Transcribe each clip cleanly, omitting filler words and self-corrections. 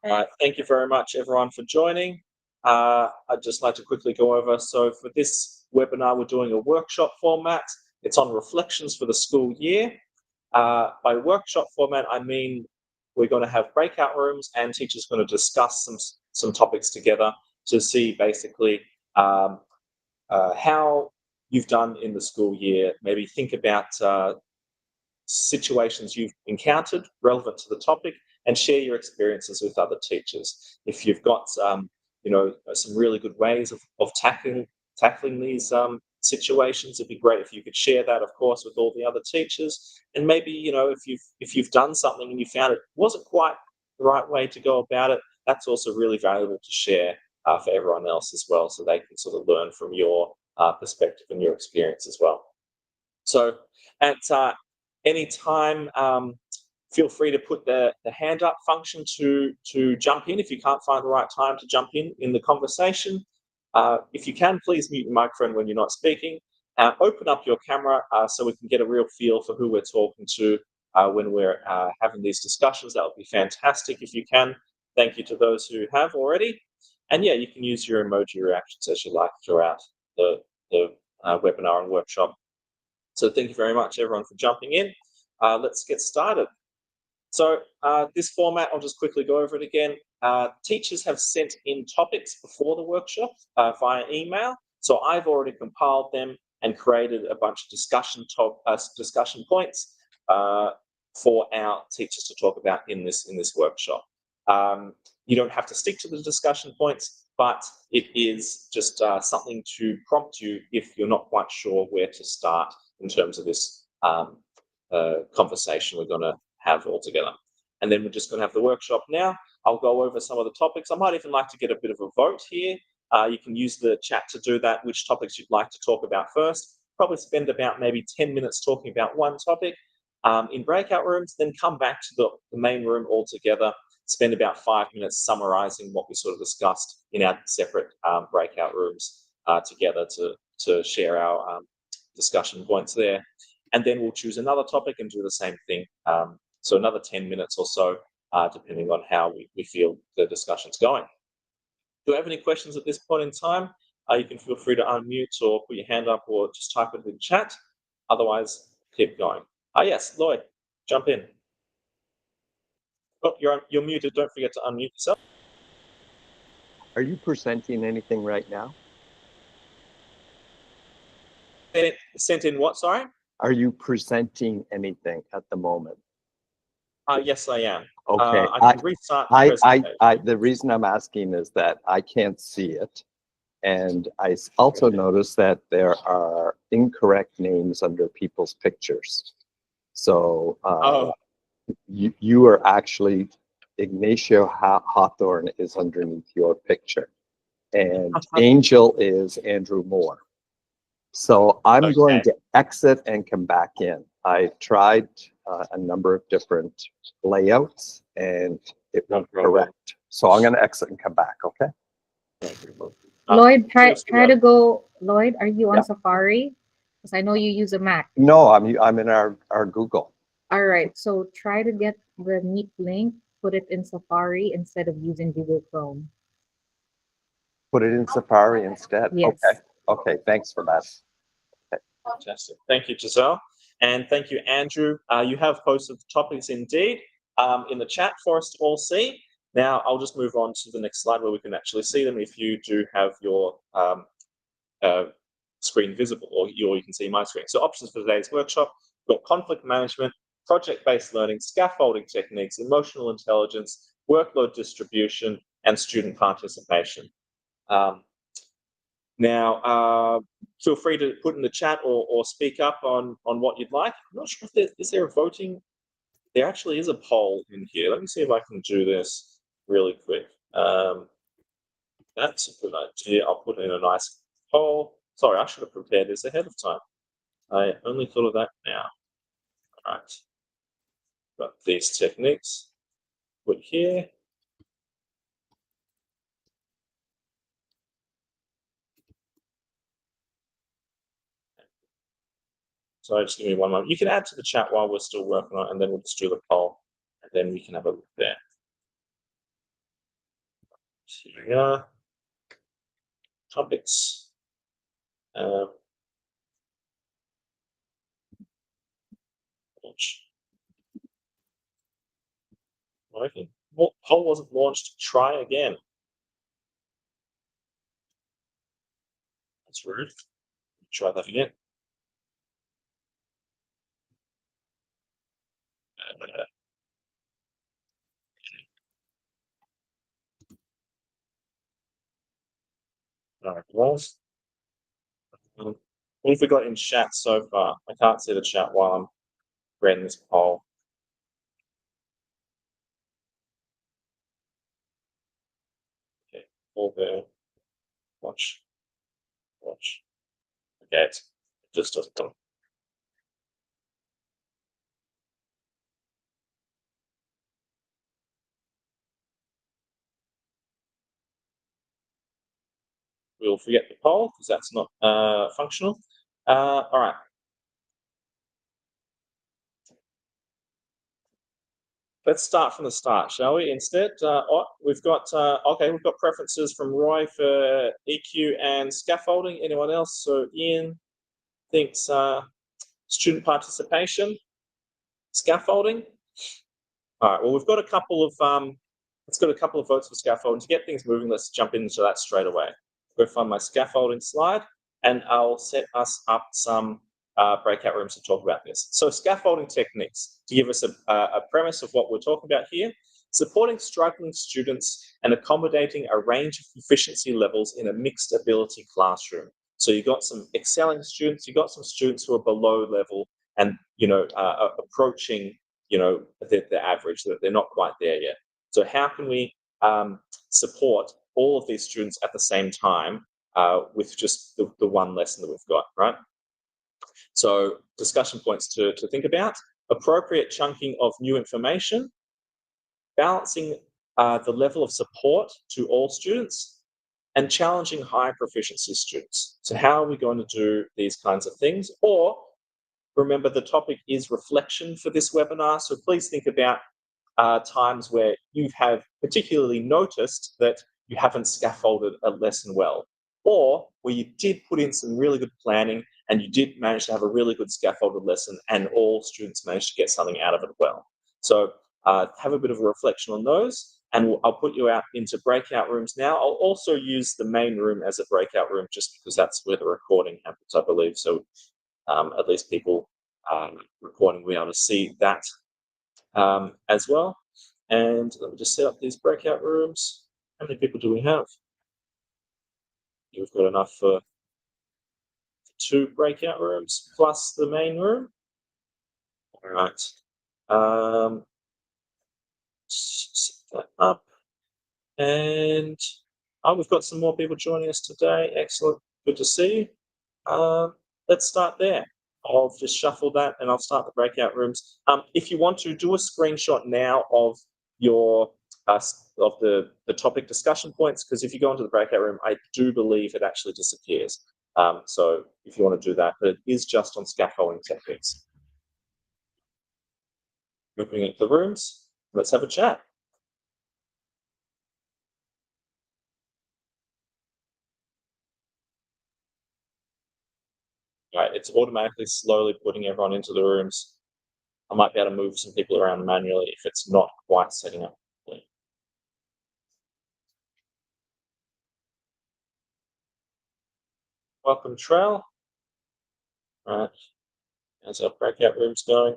All right, thank you very much, everyone, for joining. I'd just like to quickly go over. So, for this webinar, we're doing a workshop format. It's on reflections for the school year. By workshop format, I mean we're going to have breakout rooms, and teachers are going to discuss some topics together to see basically how you've done in the school year. Maybe think about situations you've encountered relevant to the topic and share your experiences with other teachers. If you've got some really good ways of tackling these situations, it'd be great if you could share that, of course, with all the other teachers. And maybe if you've done something and you found it wasn't quite the right way to go about it, that's also really valuable to share for everyone else as well, so they can sort of learn from your perspective and your experience as well. So at any time, feel free to put the hand up function to jump in if you can't find the right time to jump in the conversation. If you can, please mute your microphone when you're not speaking. Open up your camera so we can get a real feel for who we're talking to when we're having these discussions. That would be fantastic if you can. Thank you to those who have already. And yeah, you can use your emoji reactions as you like throughout the webinar and workshop. So thank you very much, everyone, for jumping in. Let's get started. So this format, I'll just quickly go over it again. Teachers have sent in topics before the workshop via email. So I've already compiled them and created a bunch of discussion points for our teachers to talk about in this workshop. You don't have to stick to the discussion points, but it is just something to prompt you if you're not quite sure where to start in terms of this conversation we're going to have all together. And then we're just going to have the workshop now. I'll go over some of the topics. I might even like to get a bit of a vote here. You can use the chat to do that, which topics you'd like to talk about first. Probably spend about maybe 10 minutes talking about one topic in breakout rooms, then come back to the main room all together, spend about 5 minutes summarizing what we sort of discussed in our separate breakout rooms together to share our discussion points there. And then we'll choose another topic and do the same thing. So another 10 minutes or so, depending on how we feel the discussion's going. Do you have any questions at this point in time? You can feel free to unmute or put your hand up or just type it in the chat. Otherwise, keep going. Yes, Lloyd, jump in. Oh, you're muted. Don't forget to unmute yourself. Are you presenting anything right now? Sent in what, sorry? Are you presenting anything at the moment? Yes, I am. Okay. I can restart the presentation. The reason I'm asking is that I can't see it. And I also noticed that there are incorrect names under people's pictures. So you are actually, Ignacio Hawthorne is underneath your picture. And Angel is Andrew Moore. So I'm going to exit and come back in. I tried a number of different layouts and it won't correct. So I'm going to exit and come back, okay? Lloyd, try to go. Lloyd, are you on Safari? Because I know you use a Mac. No, I'm in our Google. All right, so try to get the Meet link, put it in Safari instead of using Google Chrome. Put it in Safari instead? Yes. Okay, thanks for that. Okay. Fantastic. Thank you, Giselle. And thank you, Andrew. You have posted the topics indeed in the chat for us to all see. Now, I'll just move on to the next slide where we can actually see them if you do have your screen visible, or you can see my screen. So options for today's workshop, we've got conflict management, project-based learning, scaffolding techniques, emotional intelligence, workload distribution, and student participation. Now, feel free to put in the chat or speak up on what you'd like. I'm not sure if is there a voting. There actually is a poll in here. Let me see if I can do this really quick. That's a good idea. I'll put in a nice poll. Sorry, I should have prepared this ahead of time. I only thought of that now. All right. Got these techniques put here. So just give me one moment. You can add to the chat while we're still working on it, and then we'll just do the poll, and then we can have a look there. Here we are. Topics. Launch. Working. Poll wasn't launched. Try again. That's rude. Try that again. All right, was. What have we got in chat so far? I can't see the chat while I'm creating this poll. Okay, all there. Watch. Okay, it just doesn't come. We'll forget the poll because that's not functional. All right. Let's start from the start, shall we? Instead, we've got preferences from Roy for EQ and scaffolding. Anyone else? So Ian thinks student participation, scaffolding. All right. Well, we've got a couple of votes for scaffolding. To get things moving, let's jump into that straight away. Go find my scaffolding slide, and I'll set us up some breakout rooms to talk about this. So scaffolding techniques, to give us a premise of what we're talking about here: supporting struggling students and accommodating a range of proficiency levels in a mixed ability classroom. So you've got some excelling students, you've got some students who are below level and, approaching, the average, that they're not quite there yet. So how can we support all of these students at the same time with just the one lesson that we've got, right? So discussion points to think about: appropriate chunking of new information, balancing the level of support to all students, and challenging high proficiency students. So how are we going to do these kinds of things? Or remember, the topic is reflection for this webinar, so please think about times where you have particularly noticed that you haven't scaffolded a lesson well, or where you did put in some really good planning and you did manage to have a really good scaffolded lesson and all students managed to get something out of it well. So have a bit of a reflection on those, and I'll put you out into breakout rooms now. I'll also use the main room as a breakout room just because that's where the recording happens, I believe. So at least people recording will be able to see that as well. And let me just set up these breakout rooms. How many people do we have? We've got enough for 2 breakout rooms plus the main room. All right. Set that up. And we've got some more people joining us today. Excellent. Good to see you. Let's start there. I'll just shuffle that and I'll start the breakout rooms. If you want to, do a screenshot now of your the topic discussion points, because if you go into the breakout room, I do believe it actually disappears. So if you want to do that, but it is just on scaffolding techniques. Moving into the rooms, let's have a chat. All right, it's automatically slowly putting everyone into the rooms. I might be able to move some people around manually if it's not quite setting up properly. Welcome, Trell. All right, how's our breakout rooms going?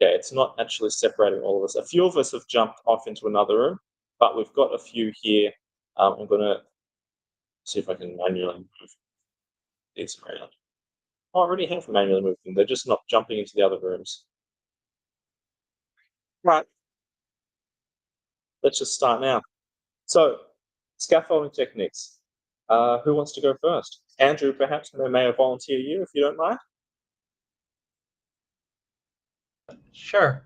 Okay, it's not actually separating all of us. A few of us have jumped off into another room, but we've got a few here. I'm going to see if I can manually move these around. I already have manually moved them. They're just not jumping into the other rooms. Right. Let's just start now. So, scaffolding techniques. Who wants to go first? Andrew, perhaps may I volunteer you if you don't mind? Sure.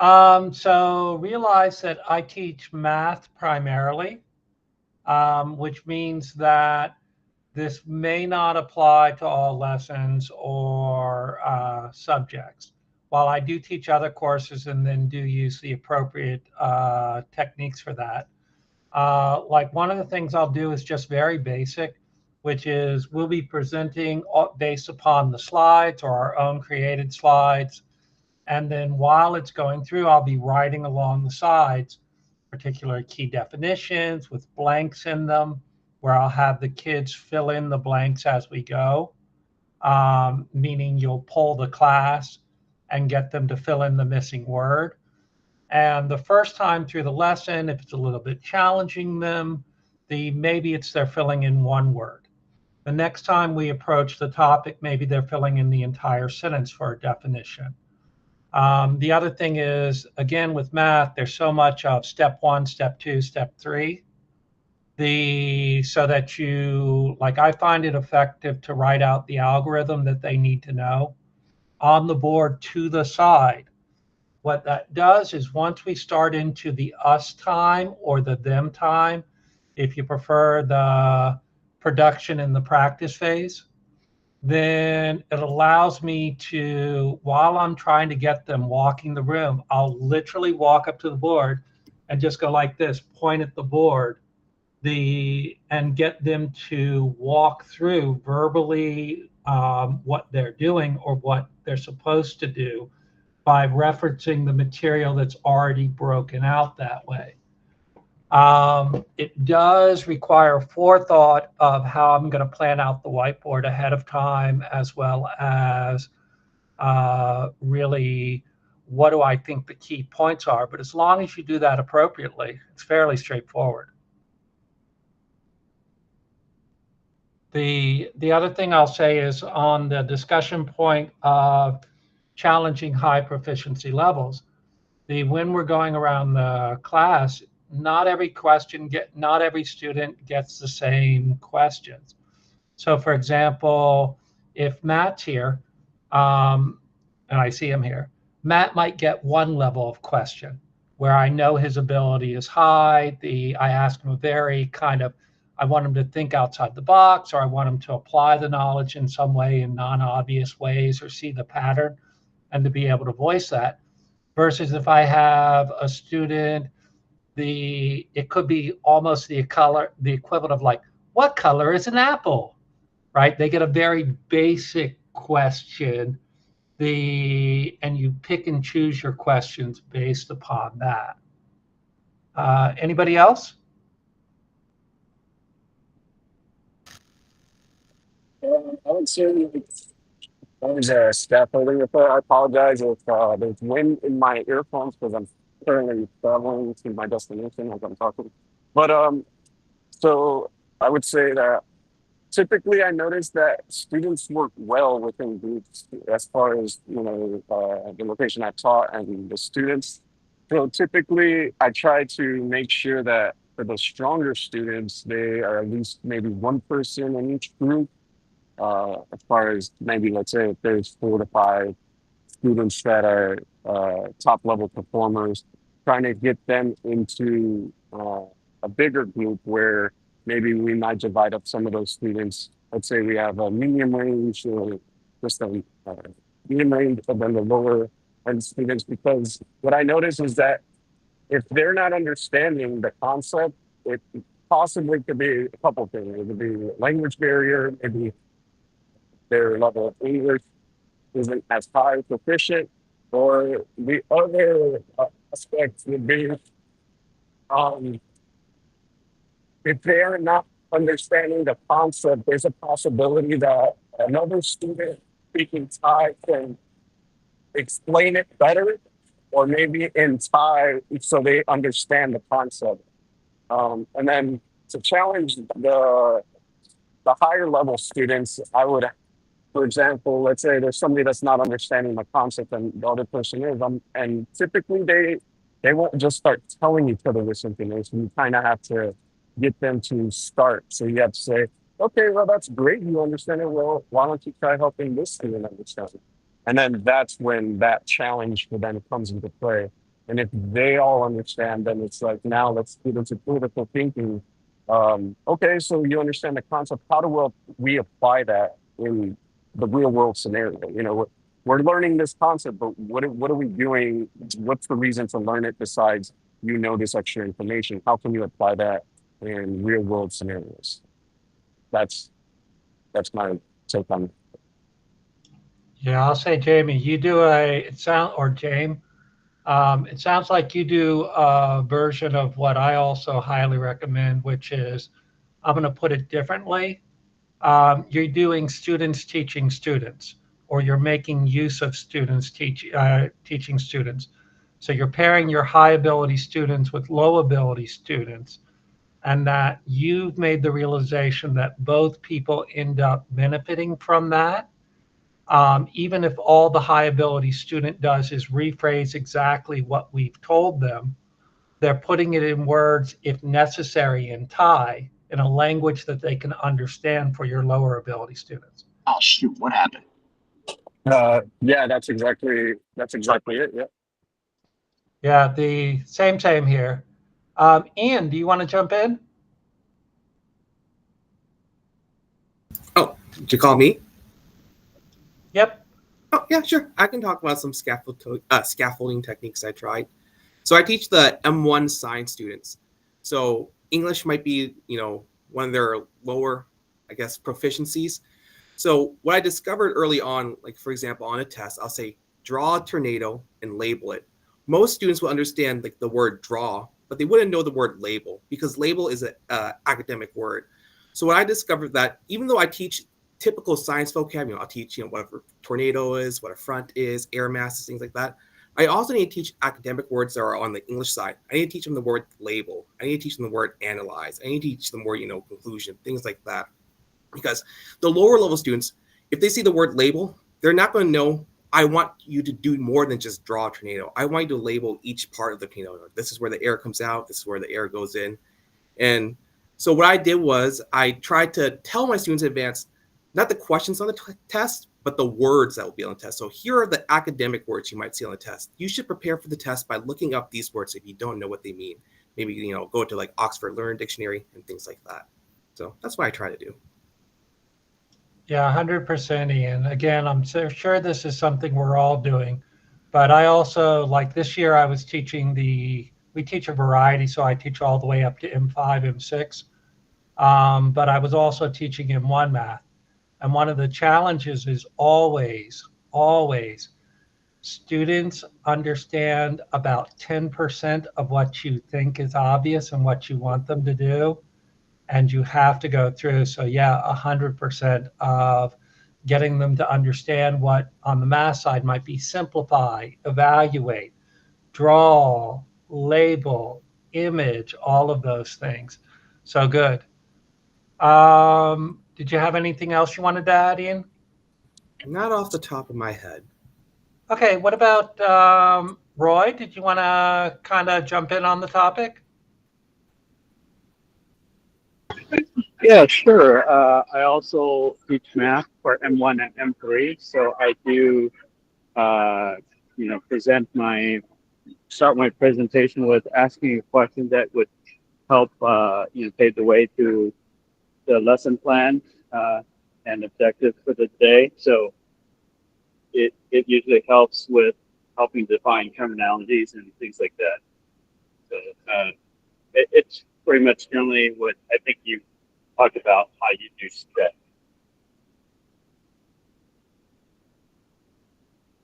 So realize that I teach math primarily, which means that this may not apply to all lessons or subjects. While I do teach other courses and then do use the appropriate techniques for that, Like one of the things I'll do is just very basic, which is we'll be presenting based upon the slides or our own created slides. And then while it's going through, I'll be writing along the sides particular key definitions with blanks in them, where I'll have the kids fill in the blanks as we go, meaning you'll poll the class and get them to fill in the missing word. And the first time through the lesson, if it's a little bit challenging them, maybe it's they're filling in one word. The next time we approach the topic, maybe they're filling in the entire sentence for a definition. The other thing is, again, with math, there's so much of step 1, step 2, step 3. So that I find it effective to write out the algorithm that they need to know on the board to the side. What that does is once we start into the us time or the them time, if you prefer the production and the practice phase, then it allows me to, while I'm trying to get them walking the room, I'll literally walk up to the board and just go like this, point at the board, and get them to walk through verbally what they're doing or what they're supposed to do by referencing the material that's already broken out that way. It does require forethought of how I'm going to plan out the whiteboard ahead of time, as well as really what do I think the key points are. But as long as you do that appropriately, it's fairly straightforward. The other thing I'll say is on the discussion point of challenging high proficiency levels, when we're going around the class, not every student gets the same questions. So for example, if Matt's here, and I see him here, Matt might get one level of question where I know his ability is high. I ask him I want him to think outside the box, or I want him to apply the knowledge in some way in non-obvious ways or see the pattern and to be able to voice that. Versus if I have a student, it could be almost the equivalent of like, what color is an apple, right? They get a very basic question, and you pick and choose your questions based upon that. Anybody else? I would say there's a scaffolding repair. I apologize if there's wind in my earphones because I'm currently traveling to my destination as I'm talking. But so I would say that typically I notice that students work well within groups as far as the location I taught and the students. So typically I try to make sure that for the stronger students, they are at least maybe one person in each group. As far as maybe, let's say, if there's 4 to 5 students that are top level performers, trying to get them into a bigger group where maybe we might divide up some of those students. Let's say we have a medium range or just a medium range, and then the lower end students, because what I notice is that if they're not understanding the concept, it possibly could be a couple things. It could be a language barrier, maybe their level of English isn't as high proficient, or the other aspects would be if they're not understanding the concept, there's a possibility that another student speaking Thai can explain it better, or maybe in Thai so they understand the concept. And then to challenge the higher level students, I would, for example, let's say there's somebody that's not understanding the concept and the other person is, and typically they won't just start telling each other this information. You kind of have to get them to start. So you have to say, okay, well, that's great. You understand it. Well, why don't you try helping this student understand it? And then that's when that challenge then comes into play. And if they all understand, then it's like, now let's get into critical thinking. Okay, so you understand the concept. How do we apply that in the real world scenario? We're learning this concept, but what are we doing? What's the reason to learn it besides you know this extra information, how can you apply that in real world scenarios? That's my take on it. Yeah, I'll say, Jamie, you do or James, it sounds like you do a version of what I also highly recommend, which is, I'm going to put it differently. You're doing students teaching students, or you're making use of students teaching students. So you're pairing your high ability students with low ability students, and that you've made the realization that both people end up benefiting from that. Even if all the high ability student does is rephrase exactly what we've told them, they're putting it in words, if necessary, in Thai, in a language that they can understand for your lower ability students. Oh shoot, what happened? Yeah, that's exactly it. Yeah. Yeah, the same here. Ian, do you want to jump in? Oh, did you call me? Yep. Oh, yeah, sure. I can talk about some scaffolding techniques I tried. So I teach the M1 science students. So English might be, one of their lower, I guess, proficiencies. So what I discovered early on, like for example, on a test, I'll say, draw a tornado and label it. Most students will understand like the word draw, but they wouldn't know the word label, because label is an academic word. So what I discovered that even though I teach typical science vocab, I'll teach, what a tornado is, what a front is, air masses, things like that. I also need to teach academic words that are on the English side. I need to teach them the word label. I need to teach them the word analyze. I need to teach them word, conclusion, things like that. Because the lower level students, if they see the word label, they're not going to know, I want you to do more than just draw a tornado. I want you to label each part of the tornado. This is where the air comes out. This is where the air goes in. And so what I did was I tried to tell my students in advance, not the questions on the test, but the words that will be on the test. So here are the academic words you might see on the test. You should prepare for the test by looking up these words if you don't know what they mean. Maybe, go to like Oxford Learned Dictionary and things like that. So that's what I try to do. Yeah, 100%, Ian. Again, I'm so sure this is something we're all doing. But I also, like this year, I was teaching we teach a variety, so I teach all the way up to M5, M6. But I was also teaching M1 math. And one of the challenges is always students understand about 10% of what you think is obvious and what you want them to do. And you have to go through. So yeah, 100% of getting them to understand what on the math side might be simplify, evaluate, draw, label, image, all of those things. So good. Did you have anything else you wanted to add, Ian? Not off the top of my head. Okay, what about Roy? Did you want to kind of jump in on the topic? Yeah, sure. I also teach math for M1 and M3, so I do, start my presentation with asking a question that would help, pave the way to the lesson plan and objectives for the day. So it usually helps with helping define terminologies and things like that. So it's pretty much generally what I think you talk about how you do stretch.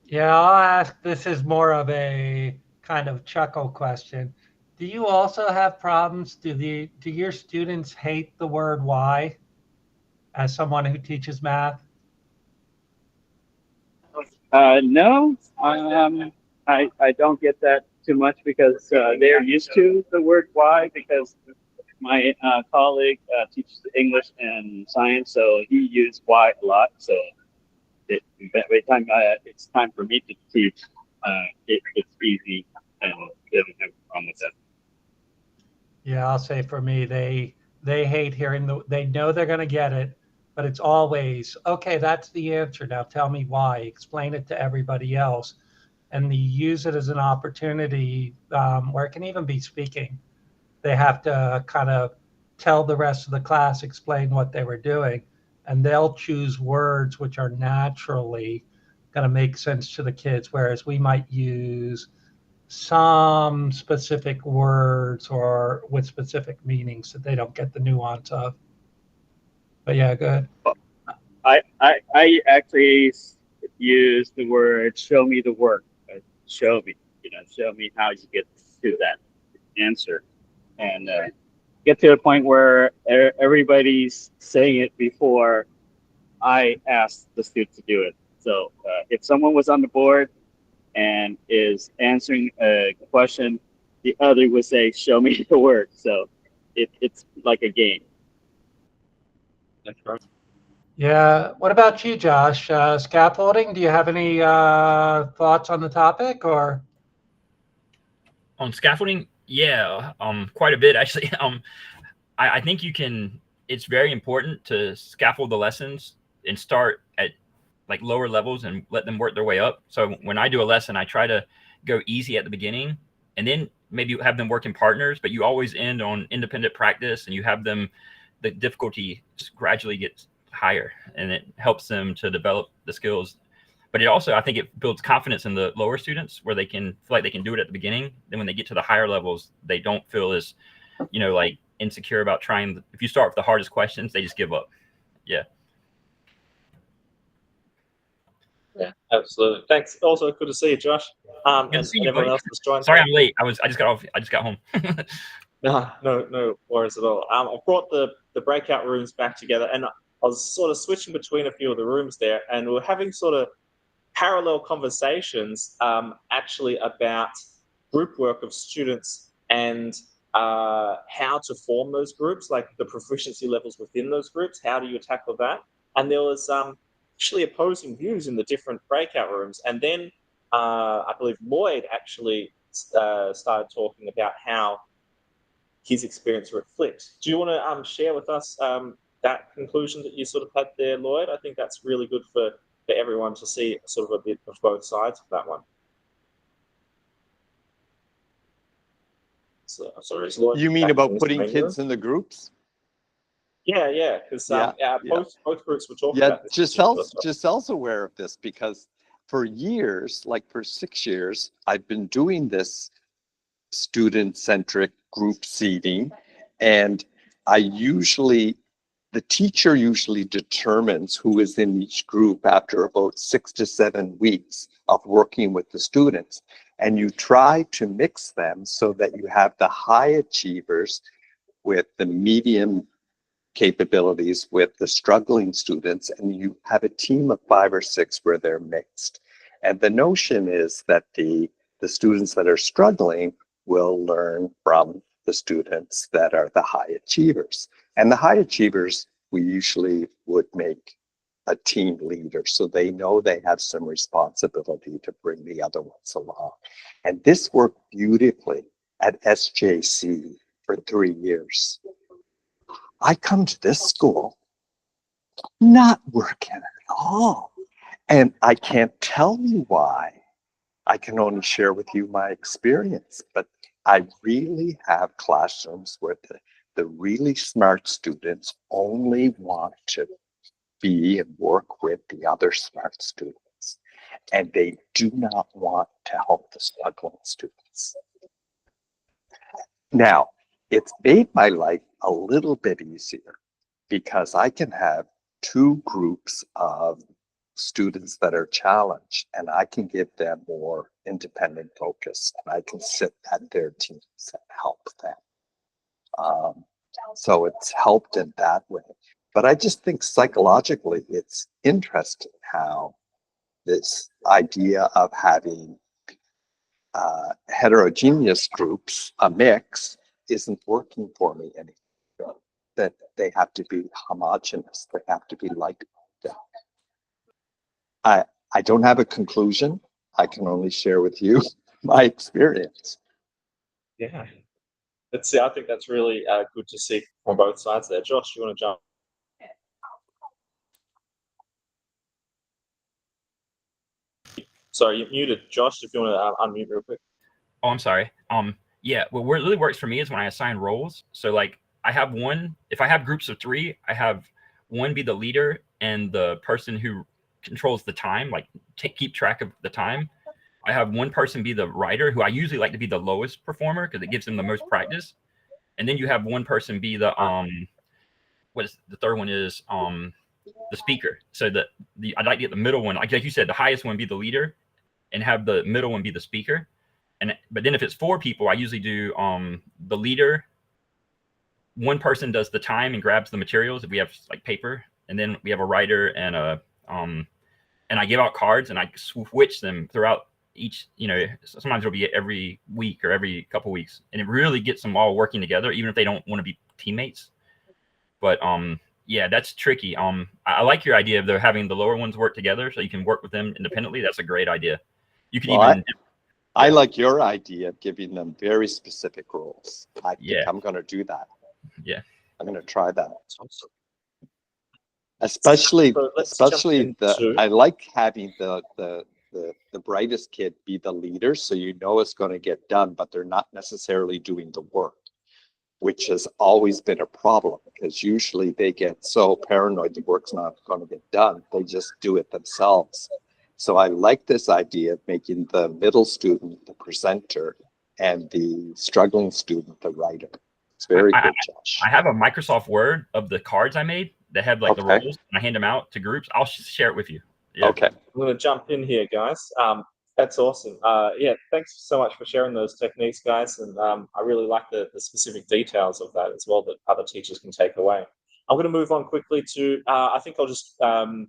Yeah, I'll ask, this is more of a kind of chuckle question. Do you also have problems? Do your students hate the word why as someone who teaches math? No, I don't get that too much because they're used to the word why, because my colleague teaches English and science, so he used why a lot. So by the time it's time for me to teach, it's easy and they don't have a problem with that. Yeah, I'll say for me, they hate hearing they know they're going to get it, but it's always, okay, that's the answer. Now tell me why. Explain it to everybody else. And they use it as an opportunity where it can even be speaking. They have to kind of tell the rest of the class, explain what they were doing, and they'll choose words which are naturally going to make sense to the kids, whereas we might use some specific words or with specific meanings that they don't get the nuance of. But yeah, go ahead. I actually use the word "show me the work." Show me, show me how you get to that answer, and get to a point where everybody's saying it before I asked the student to do it. So if someone was on the board and is answering a question, the other would say, "Show me the work." So it's like a game. That's right. Yeah. What about you, Josh? Scaffolding, do you have any thoughts on the topic or? On scaffolding, yeah, quite a bit actually. I think it's very important to scaffold the lessons and start at like lower levels and let them work their way up. So when I do a lesson, I try to go easy at the beginning and then maybe have them work in partners, but you always end on independent practice and you have them, the difficulty gradually gets higher and it helps them to develop the skills. But it also, I think it builds confidence in the lower students where they can feel like they can do it at the beginning. Then when they get to the higher levels, they don't feel as, like insecure about trying. If you start with the hardest questions, they just give up. Yeah. Yeah, absolutely. Thanks. Also, good to see you, Josh. Good to And see you, everyone buddy. else that's joined. Sorry I'm late. I just got home. No worries at all. I brought the breakout rooms back together, and I was sort of switching between a few of the rooms there, and we were having sort of parallel conversations, actually about group work of students and how to form those groups, like the proficiency levels within those groups. How do you tackle that? And there was actually opposing views in the different breakout rooms, and then I believe Lloyd actually started talking about how his experience were flipped. Do you want to share with us that conclusion that you sort of had there, Lloyd? I think that's really good for everyone to see sort of a bit of both sides of that one. So, sorry, is Lloyd You mean back about in his putting main kids room? in the groups? Yeah, because both groups were talking Yeah, about this particular topic. Giselle's aware of this because for years, like for 6 years, I've been doing this student-centric group seating, and the teacher usually determines who is in each group after about 6 to 7 weeks of working with the students. And you try to mix them so that you have the high achievers with the medium capabilities with the struggling students, and you have a team of 5 or 6 where they're mixed. And the notion is that the students that are struggling will learn from the students that are the high achievers. And the high achievers, we usually would make a team leader, so they know they have some responsibility to bring the other ones along. And this worked beautifully at SJC for 3 years. I come to this school, not working at all. And I can't tell you why. I can only share with you my experience, but I really have classrooms where the really smart students only want to be and work with the other smart students. And they do not want to help the struggling students. Now, it's made my life a little bit easier because I can have 2 groups of students that are challenged, and I can give them more independent focus, and I can sit at their teams and help them. So it's helped in that way. But I just think psychologically, it's interesting how this idea of having heterogeneous groups, a mix, isn't working for me anymore. That they have to be homogenous, they have to be like that. I don't have a conclusion. I can only share with you my experience. Yeah. I think that's really good to see from both sides there. Josh, you want to jump? Sorry, you're muted, Josh. If you want to unmute real quick. Oh, I'm sorry. Yeah, what really works for me is when I assign roles. So like I have one, if I have groups of 3, I have one be the leader and the person who controls the time, like keep track of the time. I have one person be the writer, who I usually like to be the lowest performer because it gives them the most practice. And then you have one person be the what is the third one is the speaker. So I'd like to get the middle one, like you said, the highest one be the leader, and have the middle one be the speaker. But then if it's 4 people, I usually do the leader. One person does the time and grabs the materials if we have like paper, and then we have a writer and I give out cards and I switch them throughout each, sometimes it'll be every week or every couple weeks, and it really gets them all working together, even if they don't want to be teammates. But yeah, that's tricky. I like your idea of having the lower ones work together so you can work with them independently. That's a great idea. You can I like your idea of giving them very specific roles. I think I'm going to do that. Yeah, I'm going to try that. Especially I like having the brightest kid be the leader, so it's going to get done, but they're not necessarily doing the work, which has always been a problem because usually they get so paranoid the work's not going to get done, they just do it themselves. So I like this idea of making the middle student the presenter and the struggling student the writer. It's very good, Josh. I have a Microsoft Word of the cards I made that have like the roles, and I hand them out to groups. I'll share it with you. Yeah. Okay. I'm going to jump in here, guys. That's awesome. Yeah, thanks so much for sharing those techniques, guys. And I really like the specific details of that as well that other teachers can take away. I'm going to move on quickly to, I think I'll just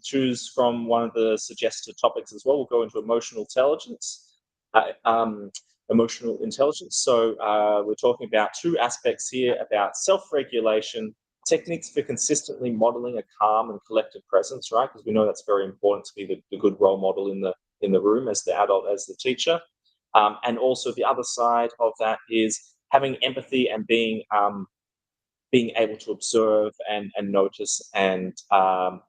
choose from one of the suggested topics as well. We'll go into emotional intelligence. So we're talking about 2 aspects here about self-regulation, techniques for consistently modeling a calm and collected presence, right? Because we know that's very important to be the good role model in the room as the adult, as the teacher. And also the other side of that is having empathy and being able to observe and notice and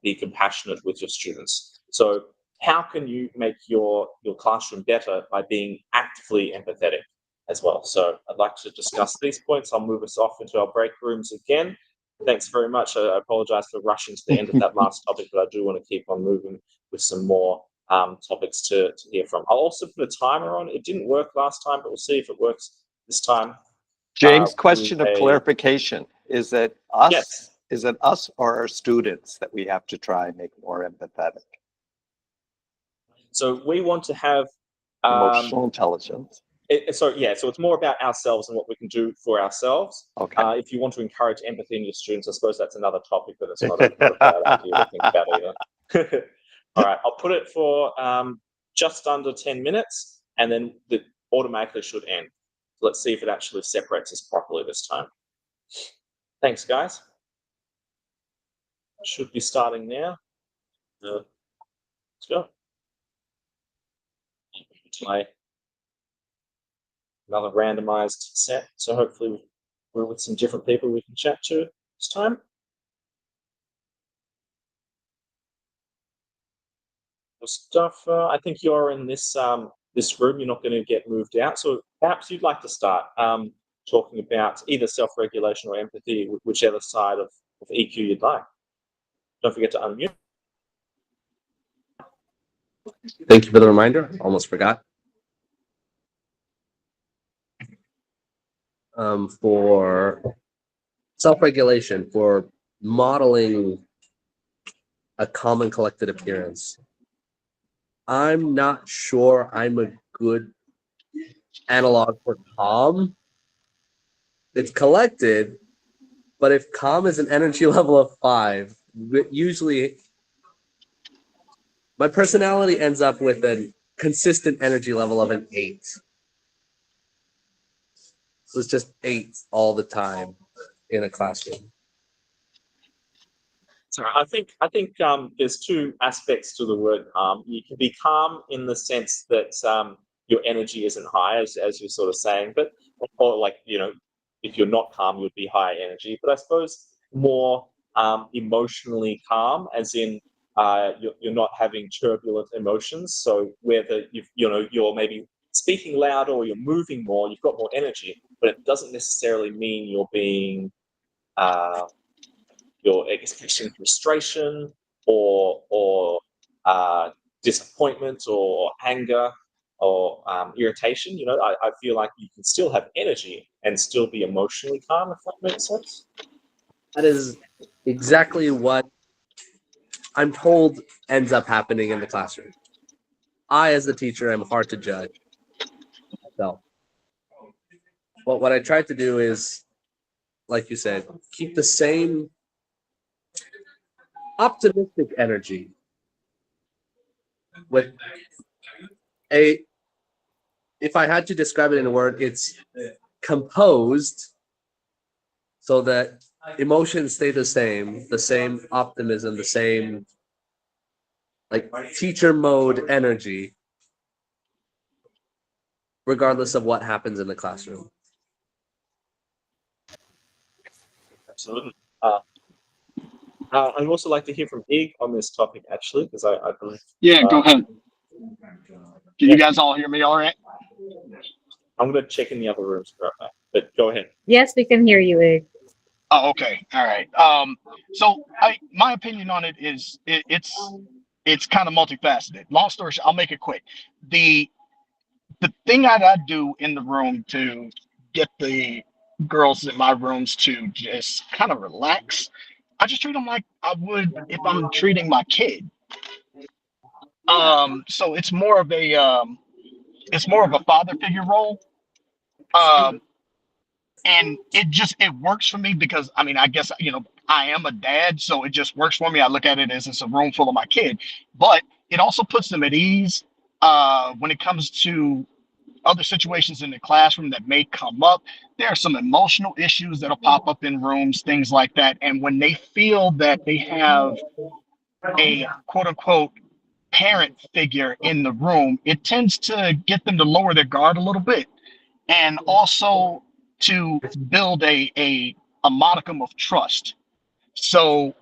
be compassionate with your students. So how can you make your classroom better by being actively empathetic as well? So I'd like to discuss these points. I'll move us off into our break rooms again. Thanks very much. I apologize for rushing to the end of that last topic, but I do want to keep on moving with some more topics to hear from. I'll also put a timer on. It didn't work last time, but we'll see if it works this time. James, question of clarification. Is it us? Yes. Is it us or our students that we have to try and make more empathetic? So we want to have emotional intelligence. So it's more about ourselves and what we can do for ourselves. Okay. If you want to encourage empathy in your students, I suppose that's another topic, but it's not a bad idea to think about either. All right, I'll put it for just under 10 minutes, and then it automatically should end. So let's see if it actually separates us properly this time. Thanks, guys. Should be starting now. Let's go. Play another randomized set, so hopefully we're with some different people we can chat to this time. Mustafa, I think you're in this this room. You're not going to get moved out, so perhaps you'd like to start talking about either self-regulation or empathy, whichever side of EQ you'd like. Don't forget to unmute. Thank you for the reminder. Almost forgot. For self-regulation, for modeling a calm and collected appearance, I'm not sure I'm a good analog for calm. It's collected, but if calm is an energy level of 5, usually my personality ends up with a consistent energy level of an 8. So it's just 8 all the time in a classroom. So I think there's 2 aspects to the word calm. You can be calm in the sense that your energy isn't high, as you're sort of saying, but or like if you're not calm, you would be high energy. But I suppose more emotionally calm, as in you're not having turbulent emotions. So whether you're maybe speaking louder or you're moving more, you've got more energy, but it doesn't necessarily mean you're being you're expressing frustration or disappointment or anger or irritation. You know, I feel like you can still have energy and still be emotionally calm, if that makes sense. That is exactly what I'm told ends up happening in the classroom. I, as the teacher, am hard to judge. So, but what I tried to do is, like you said, keep the same optimistic energy with if I had to describe it in a word, it's composed so that emotions stay the same optimism, the same like teacher mode energy, regardless of what happens in the classroom. Absolutely. I'd also like to hear from Ig on this topic, actually, because I believe. Yeah, go ahead. Can you guys all hear me all right? I'm going to check in the other rooms right now, but go ahead. Yes, we can hear you, Ig. Oh, okay. All right. So my opinion on it is it's kind of multifaceted. Long story short, I'll make it quick. The thing that I do in the room to get the girls in my rooms to just kind of relax, I just treat them like I would if I'm treating my kid. So it's more of a father figure role. And it works for me because I mean I guess I am a dad, so it just works for me. I look at it as it's a room full of my kid, but it also puts them at ease when it comes to other situations in the classroom that may come up. There are some emotional issues that'll pop up in rooms, things like that, and when they feel that they have a quote unquote parent figure in the room, it tends to get them to lower their guard a little bit, and also to build a modicum of trust. So,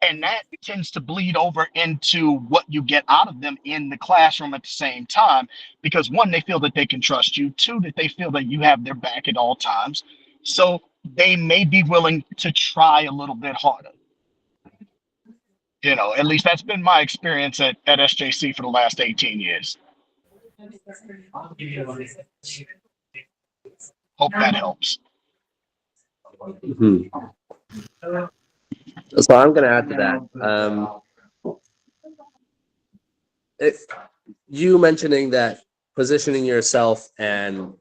and that tends to bleed over into what you get out of them in the classroom at the same time, because one, they feel that they can trust you. Two, that they feel that you have their back at all times. So they may be willing to try a little bit harder. At least that's been my experience at SJC for the last 18 years. Hope that helps. Mm-hmm. So I'm going to add to that. You mentioning that positioning yourself and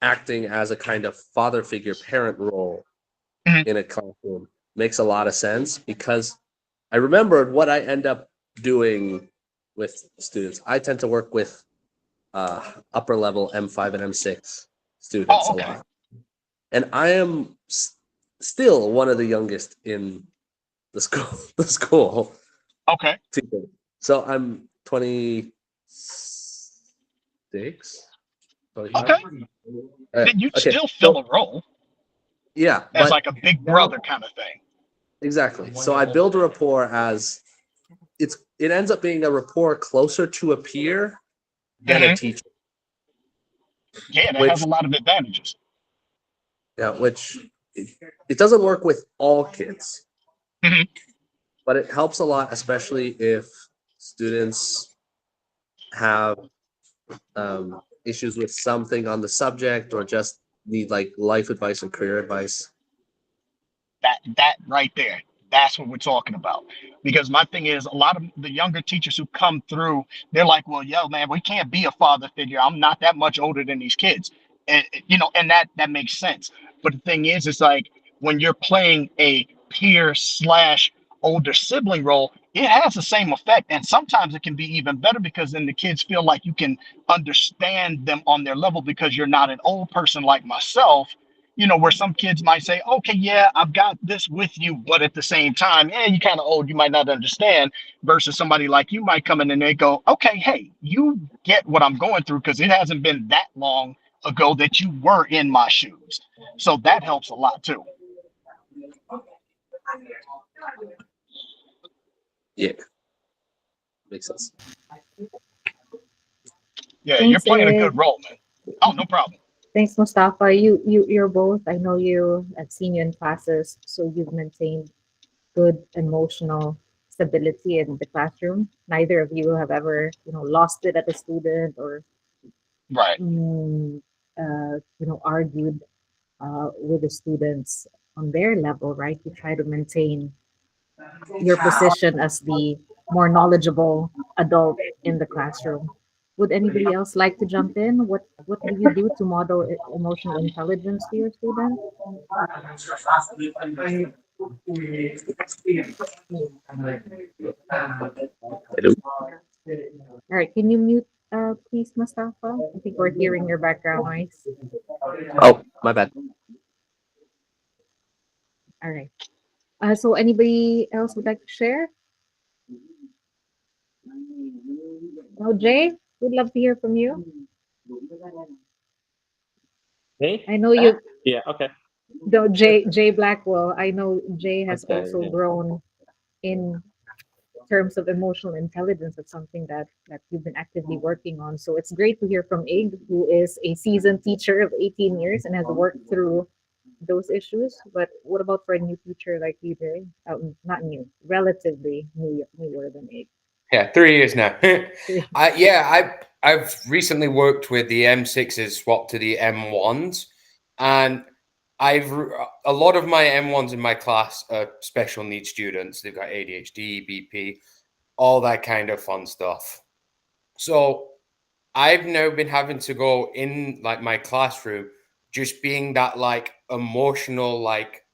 acting as a kind of father figure parent role in a classroom makes a lot of sense, because I remembered what I end up doing with students. I tend to work with upper level M5 and M6 students a lot. And I am still one of the youngest in the school. Okay. So I'm 26. 25? Okay. Then you'd still fill a role. Yeah. As like a big brother kind of thing. Exactly. So I build a rapport as it ends up being a rapport closer to a peer than a teacher. Yeah, that has a lot of advantages. Yeah, which it doesn't work with all kids, but it helps a lot, especially if students have issues with something on the subject or just need like life advice and career advice. That right there, that's what we're talking about. Because my thing is, a lot of the younger teachers who come through, they're like, well, yo, man, we can't be a father figure. I'm not that much older than these kids. And and that makes sense. But the thing is, it's like when you're playing a peer / older sibling role, it has the same effect. And sometimes it can be even better, because then the kids feel like you can understand them on their level, because you're not an old person like myself, where some kids might say, okay, yeah, I've got this with you, but at the same time, yeah, you're kind of old, you might not understand, versus somebody like you might come in and they go, okay, hey, you get what I'm going through, because it hasn't been that long ago that you were in my shoes. So that helps a lot too. Yeah. Makes sense. Yeah, Thanks, you're playing a Ig. good role, man. Oh, no problem. Thanks, Mustafa. You're both. I know I've seen you in classes, so you've maintained good emotional stability in the classroom. Neither of you have ever, lost it at a student or, Right. argued with the students on their level, right? You try to maintain your position as the more knowledgeable adult in the classroom. Would anybody else like to jump in? What do you do to model emotional intelligence to your students? All right, can you mute, please, Mustafa? I think we're hearing your background noise. Oh, my bad. All right. So anybody else would like to share? Oh, Jay, we'd love to hear from you. Me? I know you, Yeah. Okay. though, Jay Blackwell. I know Jay has Okay, also yeah. grown in terms of emotional intelligence. It's something that you've been actively working on. So it's great to hear from Ig, who is a seasoned teacher of 18 years and has worked through those issues. But what about for a new teacher like you, Jay? Not new, relatively newer than Ig. Yeah, 3 years now. I've recently worked with the M6s swapped to the M1s, and a lot of my M1s in my class are special needs students. They've got ADHD, BP, all that kind of fun stuff. So I've now been having to go in like my classroom, just being that like emotional like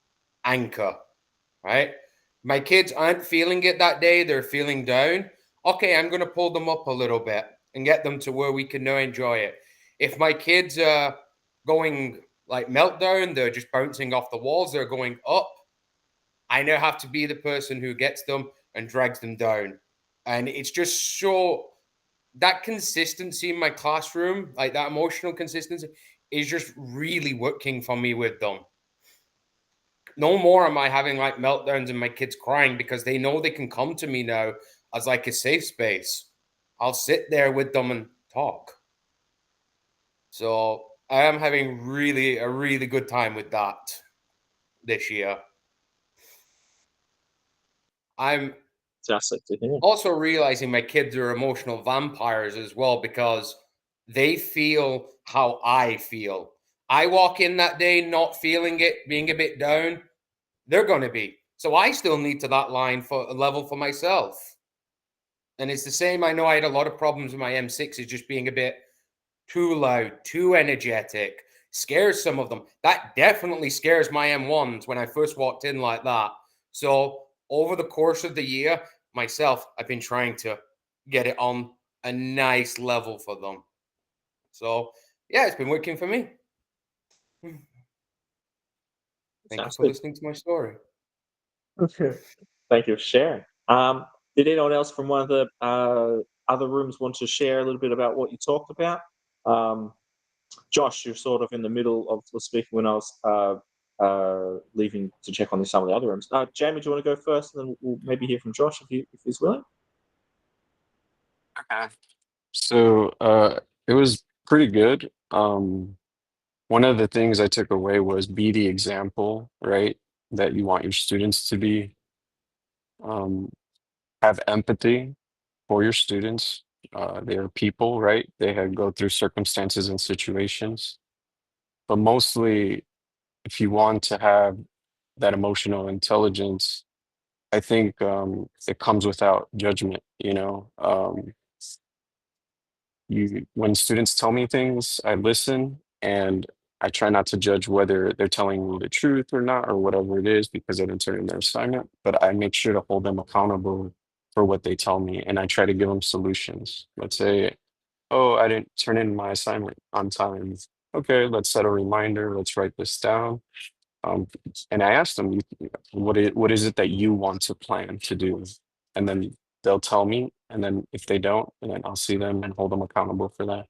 anchor, right? My kids aren't feeling it that day, they're feeling down. Okay, I'm going to pull them up a little bit and get them to where we can now enjoy it. If my kids are going like meltdown, they're just bouncing off the walls, they're going up, I now have to be the person who gets them and drags them down. And it's just so that consistency in my classroom, like that emotional consistency, is just really working for me with them. No more am I having like meltdowns and my kids crying because they know they can come to me now as like a safe space. I'll sit there with them and talk. So I am having a really good time with that this year. I'm Fantastic to hear. also realizing my kids are emotional vampires as well because they feel how I feel. I walk in that day not feeling it, being a bit down, they're going to be. So I still need to that line for a level for myself. And it's the same. I know I had a lot of problems with my M6s just being a bit too loud, too energetic, scares some of them. That definitely scares my M1s when I first walked in like that. So over the course of the year, myself, I've been trying to get it on a nice level for them. So yeah, it's been working for me. Thank you for listening to my story. Okay. Thank you for sharing. Did anyone else from one of the other rooms want to share a little bit about what you talked about? Josh, you're sort of in the middle of the speaking when I was leaving to check on some of the other rooms. Jamie, do you want to go first, and then we'll maybe hear from Josh if he's willing? Okay. So it was pretty good. One of the things I took away was be the example, right? That you want your students to be. Have empathy for your students. They are people, right? They go through circumstances and situations. But mostly, if you want to have that emotional intelligence, I think it comes without judgment, when students tell me things, I listen and I try not to judge whether they're telling me the truth or not or whatever it is because I didn't turn in their assignment, but I make sure to hold them accountable for what they tell me and I try to give them solutions. Let's say, oh, I didn't turn in my assignment on time. Okay, let's set a reminder. Let's write this down. Um, and I asked them, what is it that you want to plan to do? And then they'll tell me. And then if they don't, and then I'll see them and hold them accountable for that.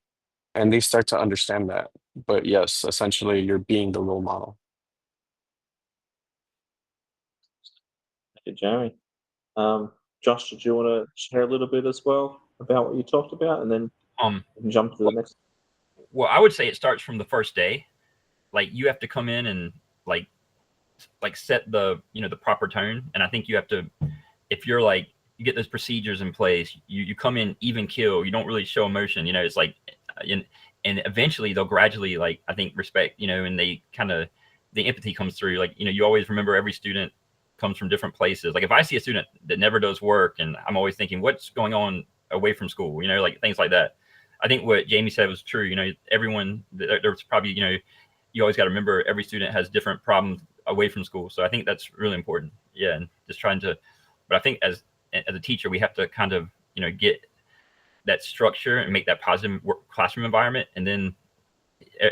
And they start to understand that. But yes, essentially, you're being the role model. Thank you, Jamie. Josh, did you want to share a little bit as well about what you talked about, and then we can jump to the next? Well, I would say it starts from the first day. Like you have to come in and like set the the proper tone, and I think you have to, if you're like you get those procedures in place. You come in even kill. You don't really show emotion. You know, it's like, and eventually they'll gradually, like, I think, respect, you know, and they kind of, the empathy comes through. Like, you know, you always remember every student comes from different places. Like if I see a student that never does work, and I'm always thinking, what's going on away from school? You know, like things like that. I think what Jamie said was true. You know, everyone, there's probably, you know, you always got to remember every student has different problems away from school. So I think that's really important. Yeah. And just trying to, but I think as a teacher, we have to kind of, you know, get that structure and make that positive classroom environment, and then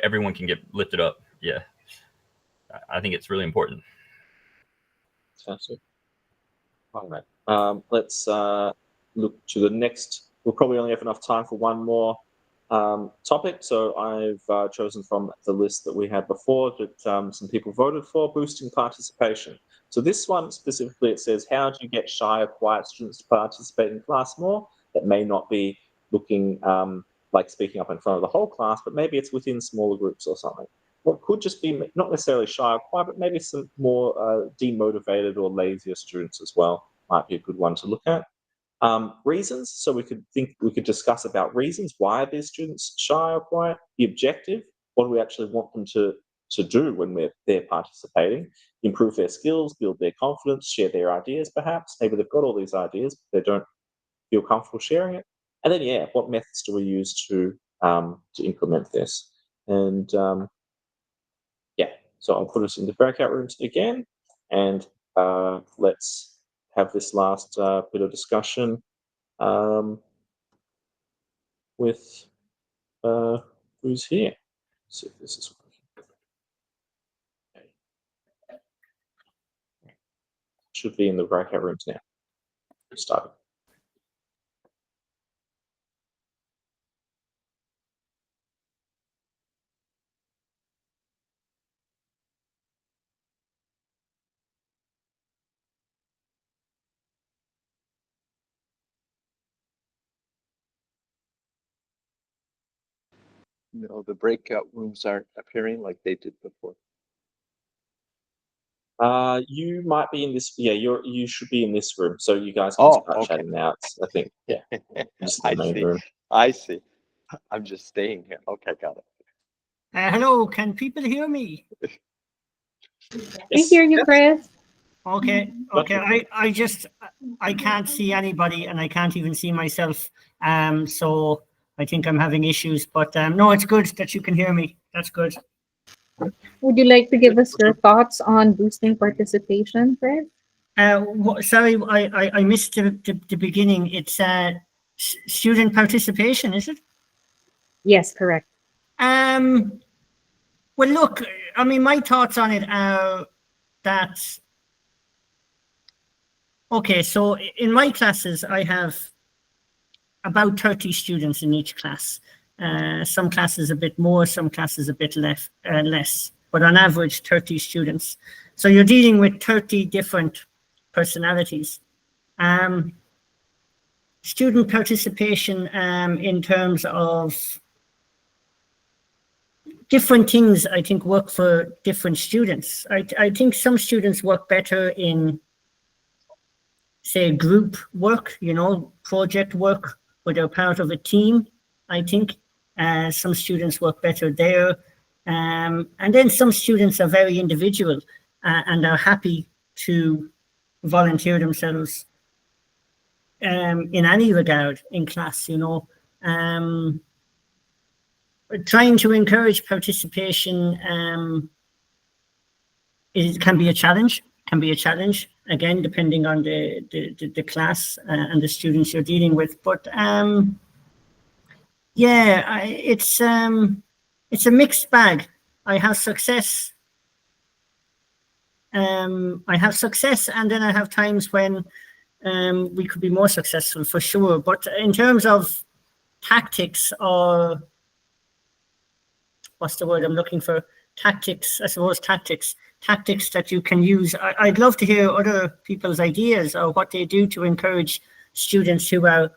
everyone can get lifted up. Yeah. I think it's really important. Fantastic. All right. Let's look to the next. We'll probably only have enough time for one more topic. So I've chosen from the list that we had before that some people voted for, boosting participation. So this one specifically, it says, how do you get shy or quiet students to participate in class more? That may not be looking like speaking up in front of the whole class, but maybe it's within smaller groups or something. Or it could just be not necessarily shy or quiet, but maybe some more demotivated or lazier students as well. Might be a good one to look at. Reasons, so we could discuss about reasons. Why are these students shy or quiet? The objective, what do we actually want them to do when they're participating? Improve their skills, build their confidence, share their ideas perhaps. Maybe they've got all these ideas, but they don't feel comfortable sharing it. And then, yeah, what methods do we use to implement this? And yeah, so I'll put us in the breakout rooms again, and let's have this last bit of discussion with who's here. Let's see if this is working. Okay. Should be in the breakout rooms now. Start. No, the breakout rooms aren't appearing like they did before. You might be in this. Yeah, you should be in this room, so you guys can start chatting now. I think. Yeah. I see. I'm just staying here. Okay, got it. Hello, can people hear me? We hear you, Chris. Okay. I can't see anybody, and I can't even see myself. So I think I'm having issues, but no, it's good that you can hear me. That's good. Would you like to give us your thoughts on boosting participation, Chris? Sorry, I missed the beginning. It's student participation, is it? Yes, correct. Well, look, I mean, my thoughts on it are that, okay, so in my classes, I have about 30 students in each class. Some classes a bit more, some classes a bit less, but on average 30 students. So you're dealing with 30 different personalities. Student participation in terms of different things, I think, work for different students. I think some students work better in, say, group work, you know, project work, where they're part of a team, I think. Some students work better there. And then some students are very individual and are happy to volunteer themselves in any regard in class, you know. Trying to encourage participation can be a challenge. Again, depending on the class and the students you're dealing with. But yeah, it's a mixed bag. I have success, and then I have times when we could be more successful, for sure. But in terms of tactics, or what's the word I'm looking for? Tactics, I suppose, tactics that you can use. I'd love to hear other people's ideas or what they do to encourage students who are,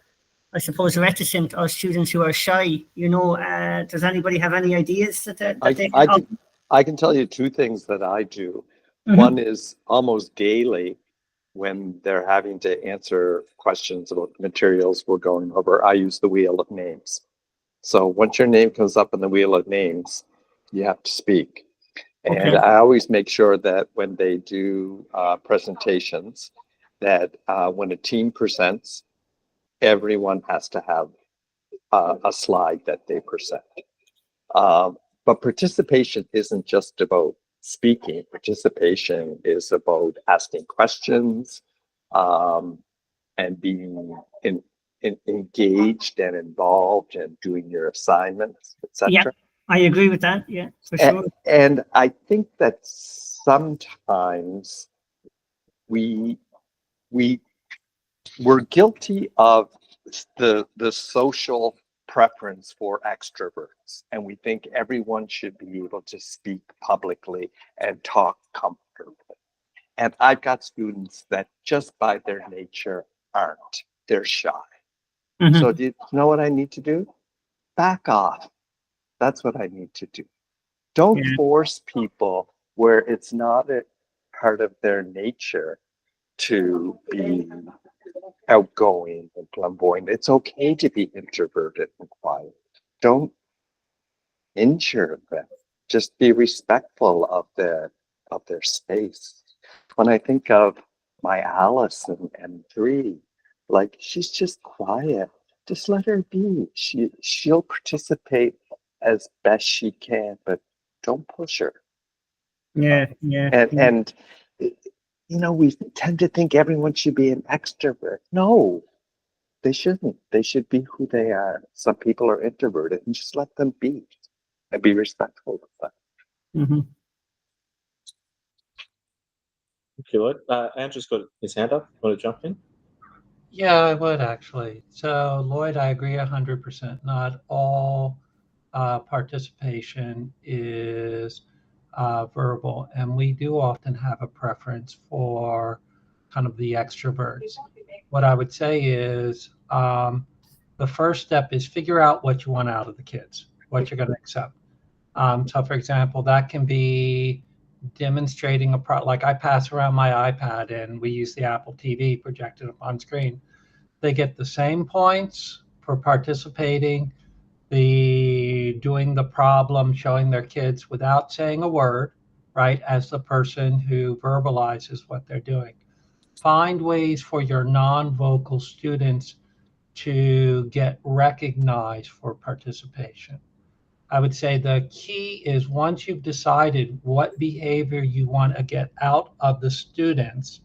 I suppose, reticent, or students who are shy. You know, does anybody have any ideas I can tell you two things that I do. Mm-hmm. One is almost daily. when they're having to answer questions about the materials we're going over, I use the wheel of names. So once your name comes up in the wheel of names, you have to speak. And Okay. I always make sure that when they do presentations, that when a team presents, everyone has to have a slide that they present. But participation isn't just about speaking. Participation is about asking questions and being engaged and involved and doing your assignments, etc. Yeah, I agree with that. Yeah, for sure. And I think that sometimes we're guilty of the social preference for extroverts, and we think everyone should be able to speak publicly and talk comfortably. And I've got students that just by their nature aren't. They're shy. Mhm. So do you know what I need to do? Back off. That's what I need to do. Don't Yeah. force people where it's not a part of their nature to be outgoing and flamboyant. It's okay to be introverted and quiet. Don't injure them. Just be respectful of their space. When I think of my Alice in M3, like she's just quiet. Just let her be. She'll participate as best she can, but don't push her. Yeah, yeah. And you know, we tend to think everyone should be an extrovert. No, they shouldn't. They should be who they are. Some people are introverted, and just let them be and be respectful of that. Mhm. Thank you, Lloyd. Andrew's got his hand up. Want to jump in? Yeah, I would actually. So, Lloyd, I agree 100%. Not all participation is verbal, and we do often have a preference for kind of the extroverts. What I would say is the first step is figure out what you want out of the kids, what you're going to accept. So, for example, that can be demonstrating like I pass around my iPad and we use the Apple TV projected up on screen. They get the same points for participating, the doing the problem, showing their kids without saying a word, right, as the person who verbalizes what they're doing. Find ways for your non-vocal students to get recognized for participation. I would say the key is once you've decided what behavior you want to get out of the students,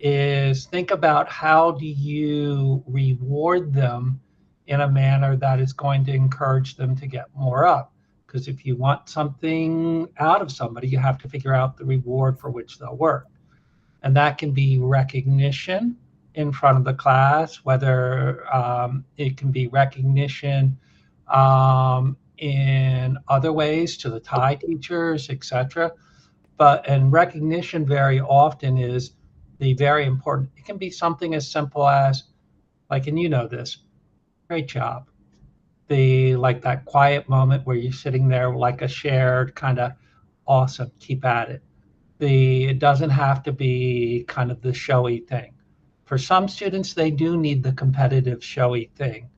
is think about how do you reward them in a manner that is going to encourage them to get more up. Because if you want something out of somebody, you have to figure out the reward for which they'll work. And that can be recognition in front of the class, whether it can be recognition in other ways to the Thai teachers, etc. And recognition very often is the very important. It can be something as simple as, like, and you know this, great job. Like that quiet moment where you're sitting there like a shared kind of awesome, keep at it. It doesn't have to be kind of the showy thing. For some students, they do need the competitive showy thing,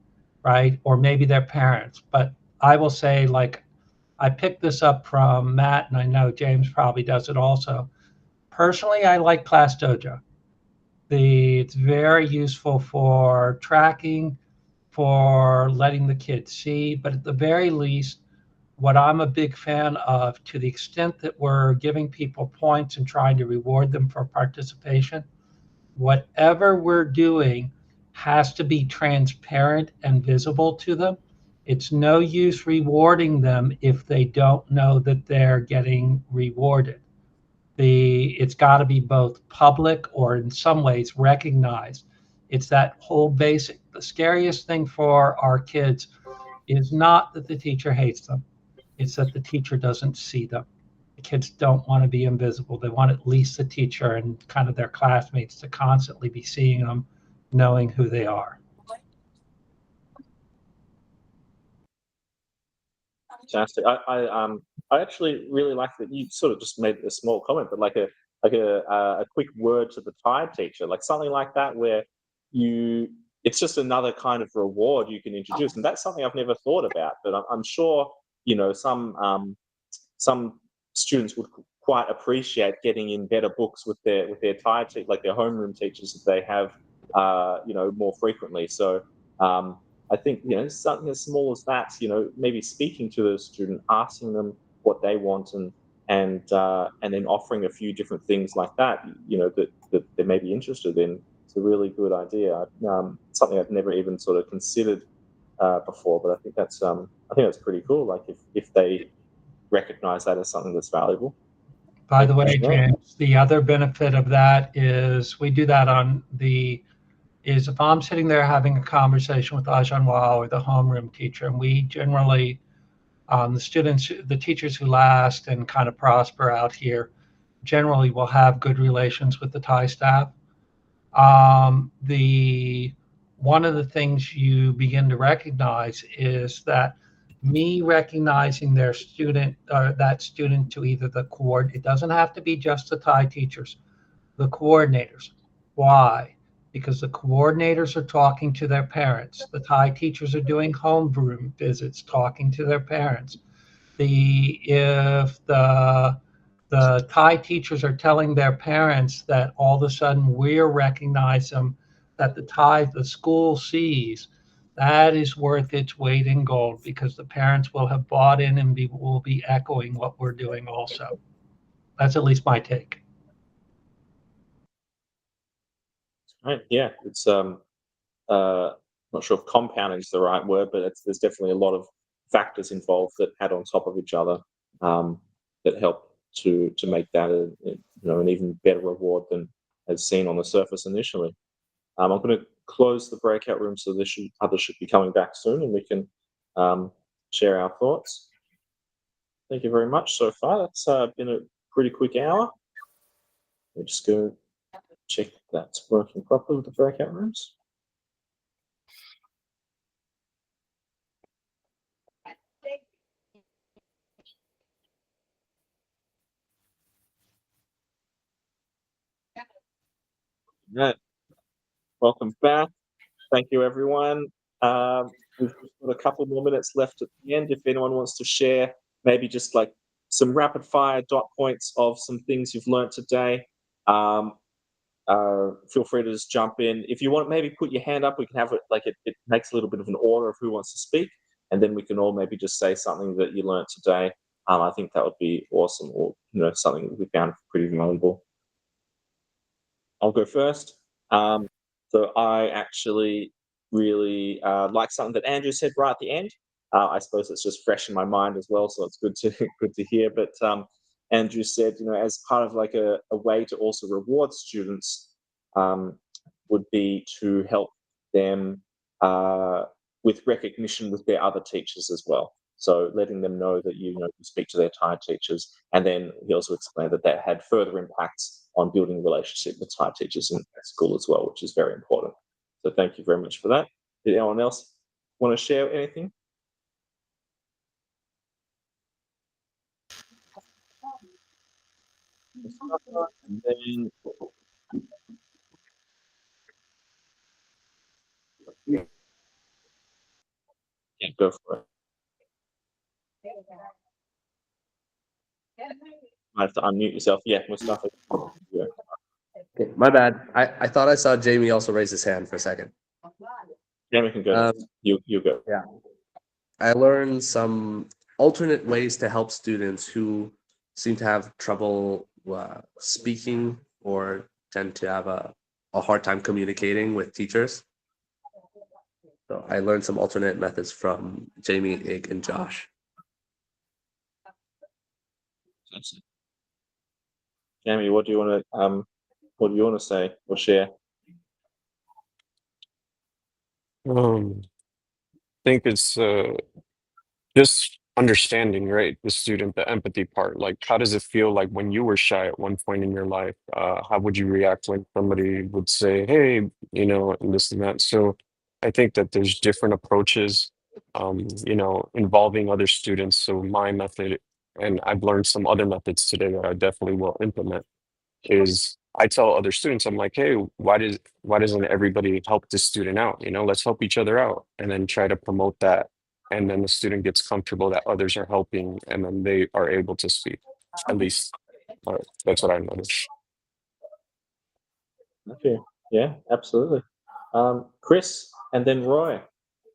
right? Or maybe their parents. But I will say, like, I picked this up from Matt, and I know James probably does it also. Personally, I like Class Dojo. It's very useful for tracking, for letting the kids see, but at the very least, what I'm a big fan of, to the extent that we're giving people points and trying to reward them for participation, whatever we're doing has to be transparent and visible to them. It's no use rewarding them if they don't know that they're getting rewarded. It's got to be both public or in some ways recognized. It's that whole basic. The scariest thing for our kids is not that the teacher hates them. It's that the teacher doesn't see them. The kids don't want to be invisible. They want at least the teacher and kind of their classmates to constantly be seeing them, knowing who they are. Fantastic. I actually really like that you sort of just made a small comment, but like a quick word to the Thai teacher, like something like that, where it's just another kind of reward you can introduce, and that's something I've never thought about. But I'm sure some students would quite appreciate getting in better books with their Thai like their homeroom teachers that they have more frequently. So I think something as small as that, maybe speaking to the student, asking them what they want, and then offering a few different things like that, that they may be interested in. It's a really good idea. Something I've never even sort of considered before, but I think that's pretty cool. Like if they recognize that as something that's valuable. By the way, James, the other benefit of that is we do that is if I'm sitting there having a conversation with Ajahn Wao or the homeroom teacher, and we generally, the teachers who last and kind of prosper out here generally will have good relations with the Thai staff. One of the things you begin to recognize is that me recognizing their student or that student to either it doesn't have to be just the Thai teachers, the coordinators. Why? Because the coordinators are talking to their parents. The Thai teachers are doing homeroom visits, talking to their parents. If the Thai teachers are telling their parents that all of a sudden we're recognizing that the school sees, that is worth its weight in gold, because the parents will have bought in and will be echoing what we're doing also. That's at least my take. Right. Yeah. It's not sure if compounding is the right word, but there's definitely a lot of factors involved that add on top of each other, that help to make that an even better reward than as seen on the surface initially. I'm going to close the breakout room, so others should be coming back soon, and we can share our thoughts. Thank you very much so far. That's been a pretty quick hour. We'll just go check that's working properly with the breakout rooms. Right. Welcome back. Thank you, everyone. We've got a couple more minutes left at the end. If anyone wants to share, maybe just like some rapid fire dot points of some things you've learned today, feel free to just jump in. If you want, maybe put your hand up. We can have it like it makes a little bit of an order of who wants to speak, and then we can all maybe just say something that you learned today. I think that would be awesome, or something that we found pretty valuable. I'll go first. So I actually really like something that Andrew said right at the end. I suppose it's just fresh in my mind as well, so it's good to hear. But Andrew said, as part of like a way to also reward students, would be to help them with recognition with their other teachers as well. So letting them know that you speak to their Thai teachers, and then he also explained that that had further impacts on building a relationship with Thai teachers in school as well, which is very important. So thank you very much for that. Did anyone else want to share anything? And then yeah, go for it. I have to unmute yourself. Yeah, Mustafa. Yeah. Okay, my bad. I thought I saw Jamie also raise his hand for a second. Jamie can go. You go. Yeah. I learned some alternate ways to help students who seem to have trouble speaking or tend to have a hard time communicating with teachers. So I learned some alternate methods from Jamie, Ig, and Josh. Jamie, what do you want to say or share? I think it's just understanding, right? The student, the empathy part. Like, how does it feel like when you were shy at one point in your life? How would you react when somebody would say, hey, and this and that? So I think that there's different approaches, involving other students. So my method, and I've learned some other methods today that I definitely will implement, is I tell other students, I'm like, hey, why doesn't everybody help this student out? You know, let's help each other out, and then try to promote that. And then the student gets comfortable that others are helping, and then they are able to speak. At least that's what I noticed. Okay. Yeah, absolutely. Chris and then Roy.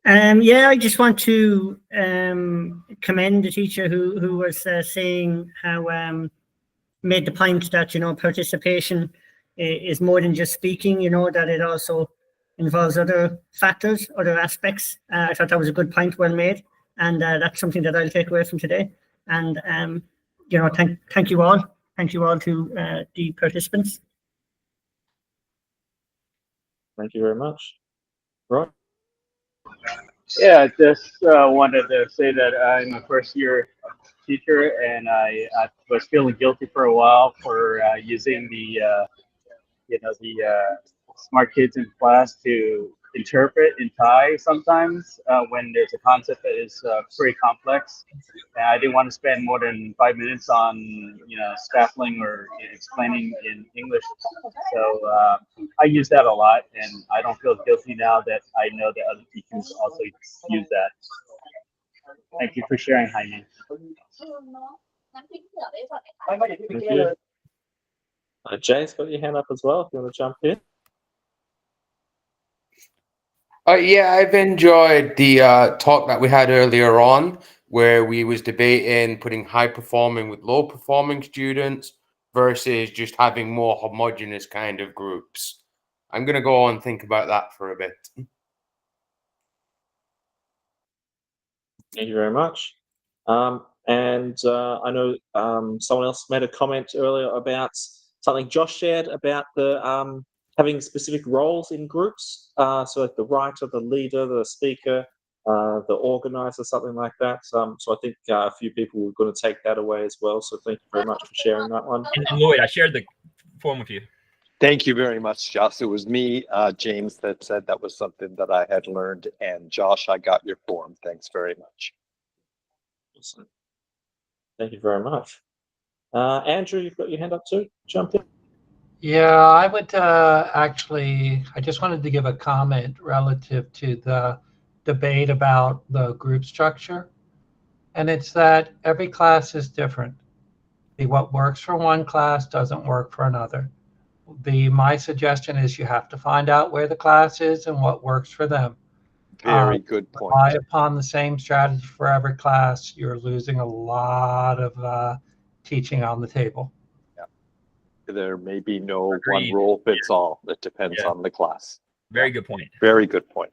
Yeah, I just want to commend the teacher who was saying how made the point that, you know, participation is more than just speaking, you know, that it also involves other factors, other aspects. I thought that was a good point, well made, and that's something that I'll take away from today. And you know, thank you all to the participants. Thank you very much. Roy. Yeah, just wanted to say that I'm a first year teacher, and I was feeling guilty for a while for using the smart kids in class to interpret in Thai sometimes when there's a concept that is pretty complex. And I didn't want to spend more than 5 minutes on scaffolding or explaining in English. So I use that a lot, and I don't feel guilty now that I know that other teachers also use that. Thank you for sharing, Jaime. Thank you. Jay's got your hand up as well if you want to jump in. Yeah, I've enjoyed the talk that we had earlier on, where we was debating putting high performing with low performing students versus just having more homogenous kind of groups. I'm going to go on and think about that for a bit. Thank you very much. And I know someone else made a comment earlier about something Josh shared about the having specific roles in groups. So like the writer, the leader, the speaker, the organizer, something like that. So I think a few people were going to take that away as well. So thank you very much for sharing that one. And Lloyd, I shared the form with you. Thank you very much, Josh. It was me, James, that said that was something that I had learned. And Josh, I got your form. Thanks very much. Awesome. Thank you very much. Andrew, you've got your hand up too. Jump in. Yeah, I would actually, I just wanted to give a comment relative to the debate about the group structure. And it's that every class is different. What works for one class doesn't work for another. My suggestion is you have to find out where the class is and what works for them. Very good point. Rely upon the same strategy for every class, you're losing a lot of teaching on the table. There may be no Agreed. one rule fits all. It depends on the class. Very good point. Very good point.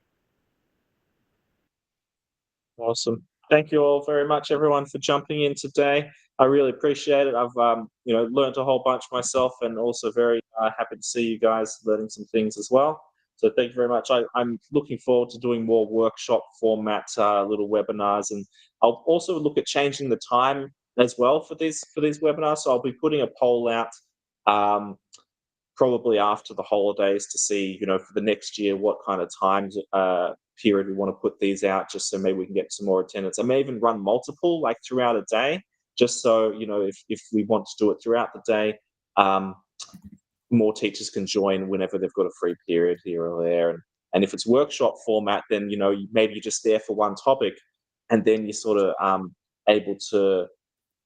Awesome. Thank you all very much, everyone, for jumping in today. I really appreciate it. I've learned a whole bunch myself, and also very happy to see you guys learning some things as well. So thank you very much. I'm looking forward to doing more workshop format little webinars, and I'll also look at changing the time as well for these webinars. So I'll be putting a poll out probably after the holidays to see, for the next year, what kind of times period we want to put these out, just so maybe we can get some more attendance. I may even run multiple, like throughout a day, just so, if we want to do it throughout the day, more teachers can join whenever they've got a free period here or there. And if it's workshop format, then, maybe you're just there for one topic, and then you're sort of able to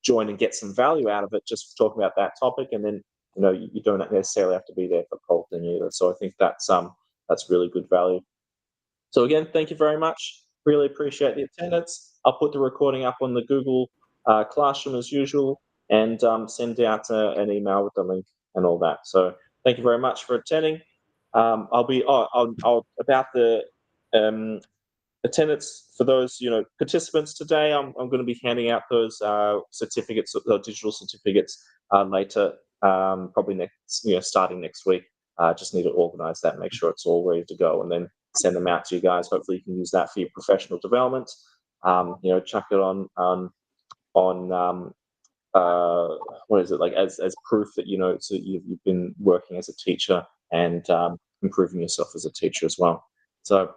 join and get some value out of it just for talking about that topic. And then, you don't necessarily have to be there for the whole thing either. So I think that's really good value. So again, thank you very much. Really appreciate the attendance. I'll put the recording up on the Google Classroom as usual, and send out an email with the link and all that. So thank you very much for attending. I'll about the attendance for those participants today. I'm going to be handing out those certificates, digital certificates later, probably starting next week. Just need to organize that, make sure it's all ready to go, and then send them out to you guys. Hopefully you can use that for your professional development. Chuck it on what is it, like as proof that so you've been working as a teacher and improving yourself as a teacher as well. So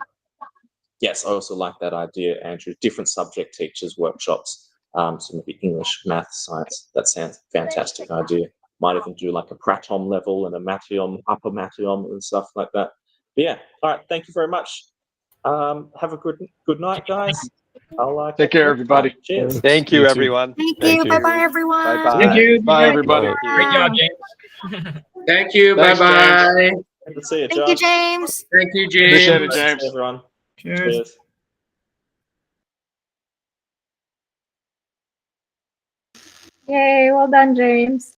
yes, I also like that idea, Andrew. Different subject teachers workshops, so maybe English, math, science. That sounds fantastic idea. might even do like a Pratom level and a Matiom, upper Matiom and stuff like that. But yeah, all right, thank you very much. Have a good night, guys. I'll Take care, everybody. Cheers. Thank you, You too. everyone. Thank you. Bye-bye, everyone. Bye-bye. Thank you. Bye, everybody. Great job, James. Thank you. Bye Thanks, James. bye. Good to see you, Thank you, Josh. James. Thank you, Appreciate it, James. Thanks, James. everyone. Cheers. Cheers. Yay, well done, James.